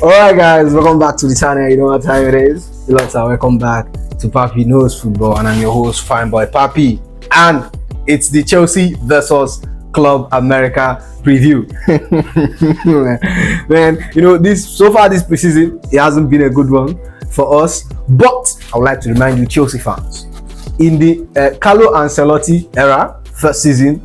Alright guys, welcome back to the channel. You know what time it is. Welcome back to Papi Knows Football, and I'm your host, Fine Boy Papi. And it's the Chelsea versus Club America preview. Man, you know, this preseason, it hasn't been a good one for us. But I would like to remind you, Chelsea fans, in the Carlo Ancelotti era, first season,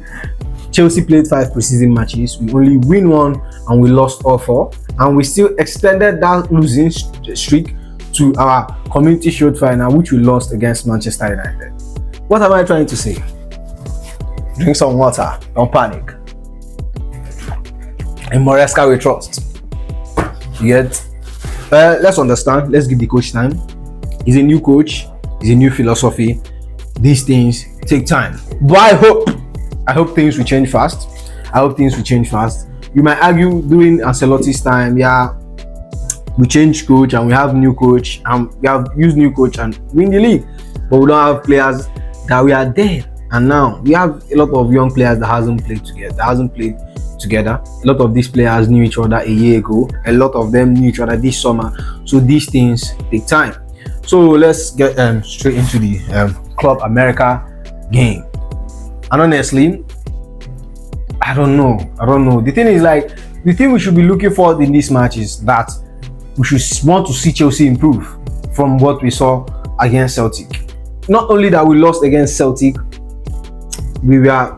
Chelsea played 5 preseason matches. We only win 1 and we lost all 4. And we still extended that losing streak to our Community Shield final, which we lost against Manchester United. What am I trying to say? Drink some water, don't panic. In Maresca we trust. Yet, let's understand, let's give the coach time. He's a new coach, he's a new philosophy. These things take time. But I hope things will change fast. You might argue during Ancelotti's time, yeah, we changed coach and we have new coach and we have used new coach and win the league, but we don't have players that we are there. And now we have a lot of young players that hasn't played together. A lot of these players knew each other a year ago. A lot of them knew each other this summer. So these things take time. So let's get straight into the Club America game. And honestly, I don't know. The thing is, like, the thing we should be looking for in this match is that we should want to see Chelsea improve from what we saw against Celtic. Not only that we lost against Celtic, we weren't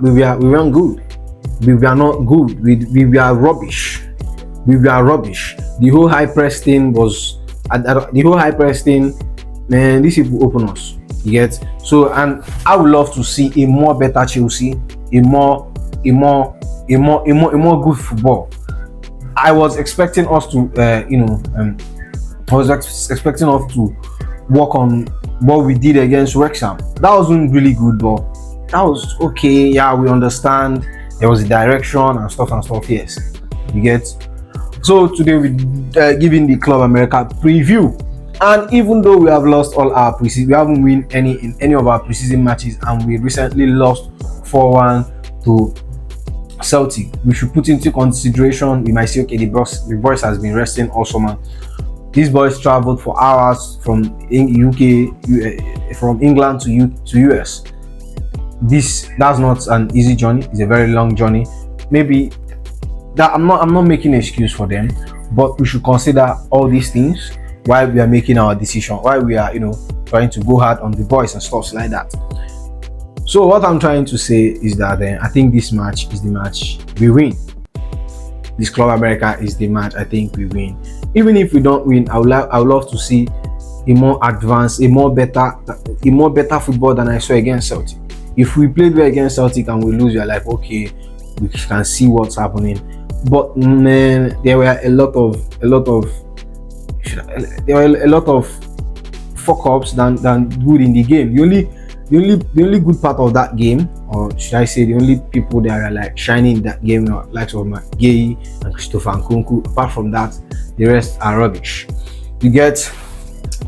good. We were not good. We were rubbish. The whole high press thing was man, these people open us. You get? So, and I would love to see a more better Chelsea, a more good football. I was expecting us to, expecting us to work on what we did against Wrexham. That wasn't really good, but that was okay. Yeah, we understand there was a direction and stuff. Yes, you get. So today we giving the Club America preview. And even though we have lost all our preseason, we haven't won any of our preseason matches, and we recently lost 4-1 to Celtic. We should put into consideration, we might say, okay, the boys has been resting all summer. These boys traveled for hours from UK, from England to US. That's not an easy journey. It's a very long journey. Maybe that I'm not making an excuse for them, but we should consider all these things while we are making our decision, while we are, trying to go hard on the boys and stuff like that. So what I'm trying to say is that I think this match is the match we win. This Club America is the match I think we win. Even if we don't win, I would love to see a more advanced, a more better football than I saw against Celtic. If we played well against Celtic and we lose, you're like, okay, we can see what's happening. But man, there were a lot of fuck ups than good in the game. The only good part of that game, or should I say the only people that are like shining in that game, like of Gay and Christopher Nkunku. Apart from that, the rest are rubbish. You get?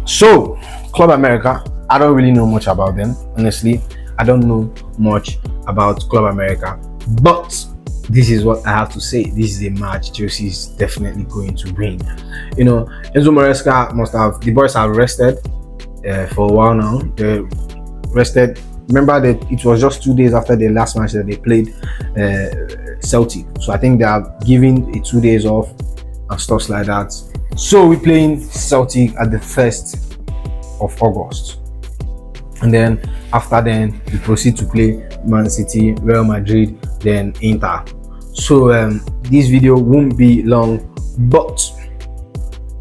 So Club America, I don't really know much about them, honestly. I don't know much about Club America, but this is what I have to say. This is a match Chelsea is definitely going to win. Enzo Maresca the boys have rested for a while now. They rested. Remember that it was just 2 days after the last match that they played Celtic. So I think they are giving it 2 days off and stuff like that. So we're playing Celtic at the 1st of August. And then after then, we proceed to play Man City, Real Madrid, then Inter. So this video won't be long, but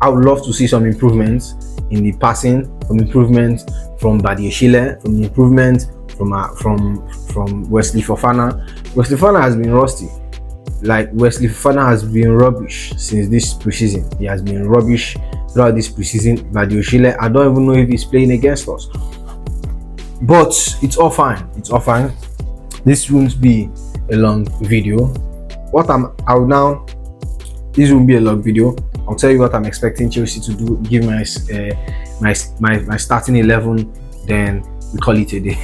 I would love to see some improvements in the passing, some improvements from Badiashile, some improvement from Wesley Fofana. Wesley Fofana has been rusty. Like, Wesley Fofana has been rubbish since this preseason. He has been rubbish throughout this preseason. Badiashile, I don't even know if he's playing against us. But it's all fine. This won't be a long video. This won't be a long video. I'll tell you what I'm expecting Chelsea to do. Give my starting 11, then we call it a day.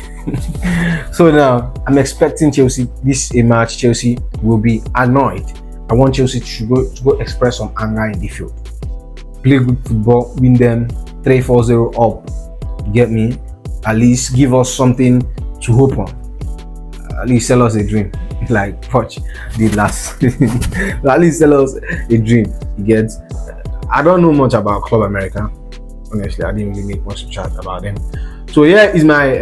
So now I'm expecting Chelsea. This is a match Chelsea will be annoyed. I want Chelsea to go express some anger in the field. play good football, win them 3-4-0 up. You get me? At least give us something to hope on. At least sell us a dream, like Poch did last. At least sell us a dream. You get? I don't know much about Club America. Honestly, I didn't really make much chat about them. So here is my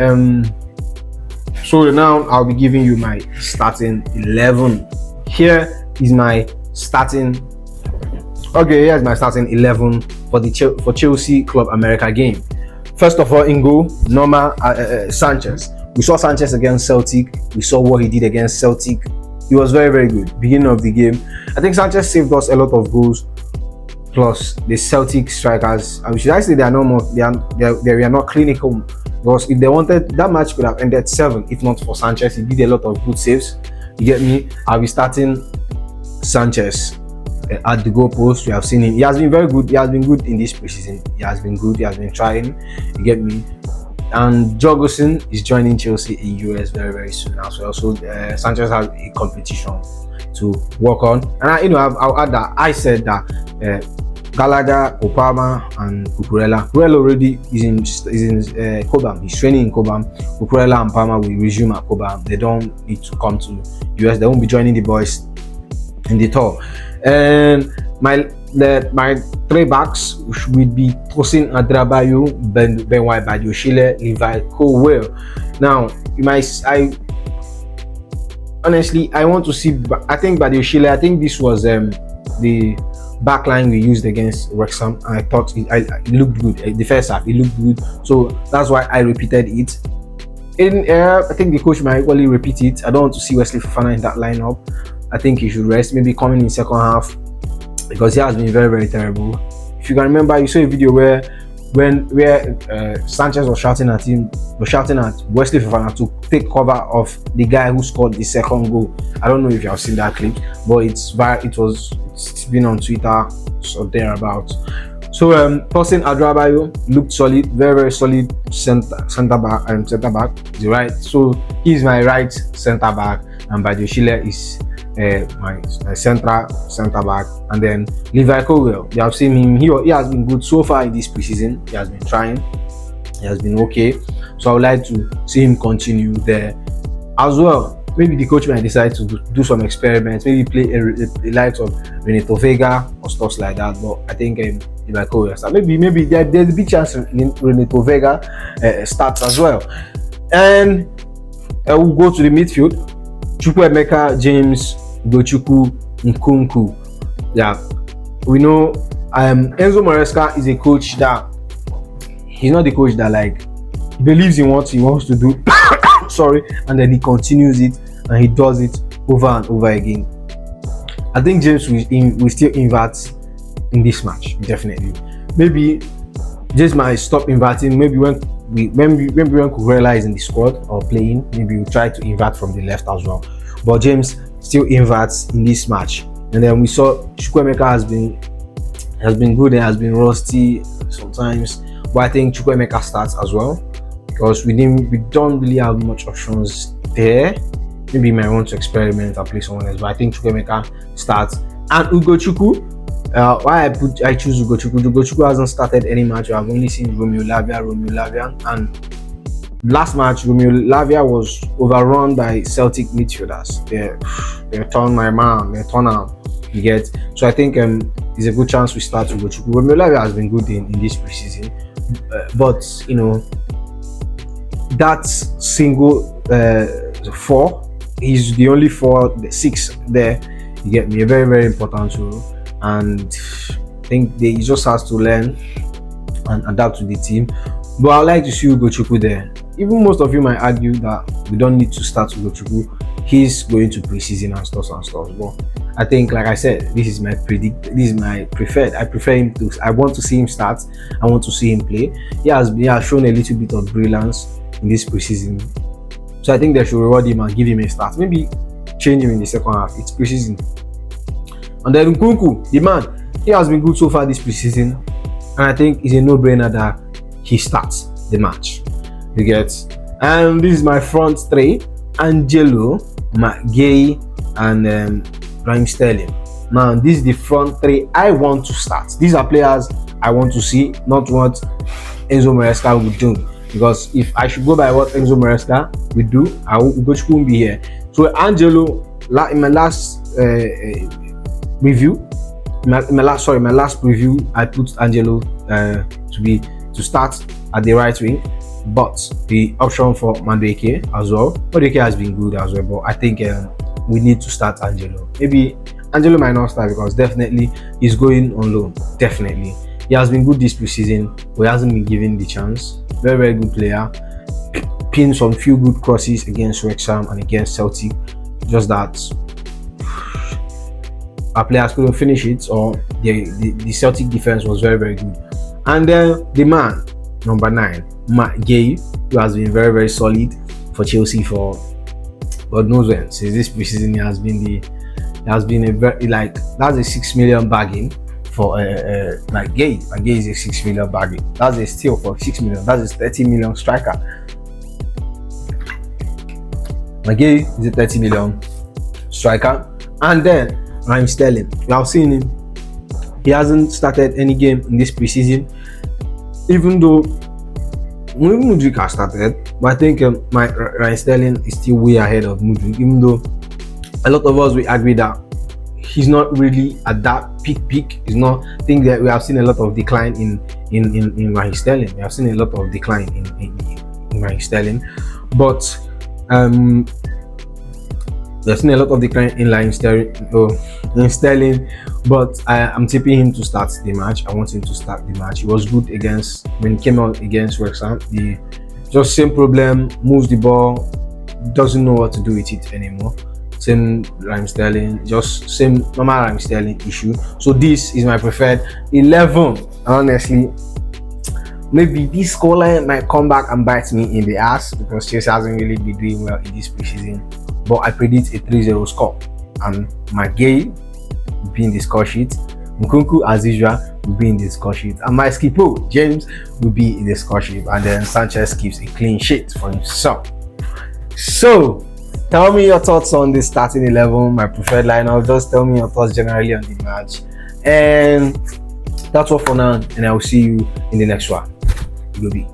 so now I'll be giving you my starting 11. Here is my starting. Okay, here's my starting 11 for the Chelsea Club America game. First of all, in goal, Norma Sanchez. We saw Sanchez against Celtic. We saw what he did against Celtic. He was very, very good. Beginning of the game, I think Sanchez saved us a lot of goals. Plus, the Celtic strikers, should I say they are not more? They are not clinical. Because if they wanted, that match could have ended 7 if not for Sanchez. He did a lot of good saves. You get me? I'll be starting Sanchez at the goalpost. We have seen him. He has been very good. He has been good in this preseason. He has been good. He has been trying. You get me? And Jorgensen is joining Chelsea in US very, very soon as well. So Sanchez has a competition to work on. And I'll add that I said that Gallagher, Opama, and Cucurella. Cucurella already is in Cobham. He's training in Cobham. Cucurella and Palmer will resume at Cobham. They don't need to come to US. They won't be joining the boys in the tour. And my 3 backs will be Tosin Adrabayo, Ben White, Badiashile, Levi Colwill. Now, honestly, I want to see. I think Badiashile. I think this was the backline we used against Wrexham. I thought it looked good. The first half, it looked good. So that's why I repeated it. I think the coach might equally repeat it. I don't want to see Wesley Fofana in that lineup. I think he should rest. Maybe coming in second half, because he has been very, very terrible. If you can remember, you saw a video where Sanchez was shouting at Wesley Fofana to take cover of the guy who scored the second goal. I don't know if you have seen that clip, but it's been on Twitter, so thereabouts. So Tosin Adrabayo looked solid, very, very solid center back. The right. So he's my right center back, and Badiashile is my center back, and then Levi Colwill. You have seen him. He has been good so far in this preseason. He has been trying. He has been okay. So I would like to see him continue there as well. Maybe the coach might decide to do some experiments. Maybe play a light of Renato Vega or stuff like that. But I think Levi Colwill start. Maybe there's a big chance Renato Vega starts as well. And we'll go to the midfield. Chukwuemeka, James, Ugochukwu, Nkunku. Yeah, we know Enzo Maresca is a coach that he's not the coach that he believes in what he wants to do. Sorry, and then he continues it and he does it over and over again. I think James will still invert in this match, definitely. Maybe James might stop inverting. Maybe when Cucurella is in the squad or playing, maybe we'll try to invert from the left as well. But James still inverts in this match. And then we saw Chukwuemeka has been good and has been rusty sometimes. But I think Chukwuemeka starts as well, because we don't really have much options there. Maybe you might want to experiment and play someone else. But I think Chukwuemeka starts. And Ugochukwu. Why I choose Ugochukwu? Ugochukwu hasn't started any match. I've only seen Romeo Lavia, and last match Romeo Lavia was overrun by Celtic midfielders. They turned my man. They turn out. You get. So I think there's a good chance we start Ugochukwu. Romeo Lavia has been good in this preseason, but that single 4, he's the only 6 there. You get me, a very, very important role. And I think he just has to learn and adapt to the team. But I'd like to see Ugochukwu there. Even most of you might argue that we don't need to start Ugochukwu. He's going to preseason and stuff. But I think, like I said, this is my preferred. I want to see him start. I want to see him play. He has shown a little bit of brilliance in this preseason. So I think they should reward him and give him a start. Maybe change him in the second half. It's preseason. And then Nkunku, the man, he has been good so far this preseason, and I think it's a no-brainer that he starts the match. You get? And this is my front 3: Angelo, Gay, and Raheem Sterling. Now, this is the front three I want to start. These are players I want to see, not what Enzo Maresca would do. Because if I should go by what Enzo Maresca would do, Ugochukwu won't be here. So Angelo, in my last review, my last preview, I put Angelo to start at the right wing, but the option for Madueke as well. Madueke has been good as well, but I think we need to start Angelo. Maybe Angelo might not start because definitely he's going on loan. Definitely, he has been good this preseason, but he hasn't been given the chance. Very, very good player. Pinned some few good crosses against Wrexham and against Celtic. Just that our players couldn't finish it, or the Celtic defense was very, very good. And then the man, number 9, Matt Gay, who has been very, very solid for Chelsea for God knows when. Since this preseason, he has been a very, like, that's a 6 million bargain for like Gay. Like Gay is a 6 million bargain. That's a steal for 6 million. That's a 30 million striker. Gay is a 30 million striker. And then Raheem Sterling, we have seen him. He hasn't started any game in this preseason, even though Mudryk has started. But I think Raheem Sterling is still way ahead of Mudryk, even though a lot of us will agree that he's not really at that peak. He's not. I think that we have seen a lot of decline in Raheem Sterling. We have seen a lot of decline in Raheem Sterling, but we've seen a lot of decline in Sterling, but I'm tipping him to start the match. I want him to start the match. He was good when he came out against Wrexham. Just same problem, moves the ball, doesn't know what to do with it anymore. Same Raheem Sterling, just same normal Raheem Sterling issue. So this is my preferred 11. Honestly, maybe this scoreline might come back and bite me in the ass because Chelsea hasn't really been doing well in this preseason. But I predict a 3-0 score, and my Gay will be in the score sheet. Nkunku, as usual, will be in the score sheet, and my skipper James will be in the score sheet, and then Sanchez keeps a clean sheet for himself. So, tell me your thoughts on this starting 11, my preferred lineup. Just tell me your thoughts generally on the match, and that's all for now. And I will see you in the next one. Goodbye.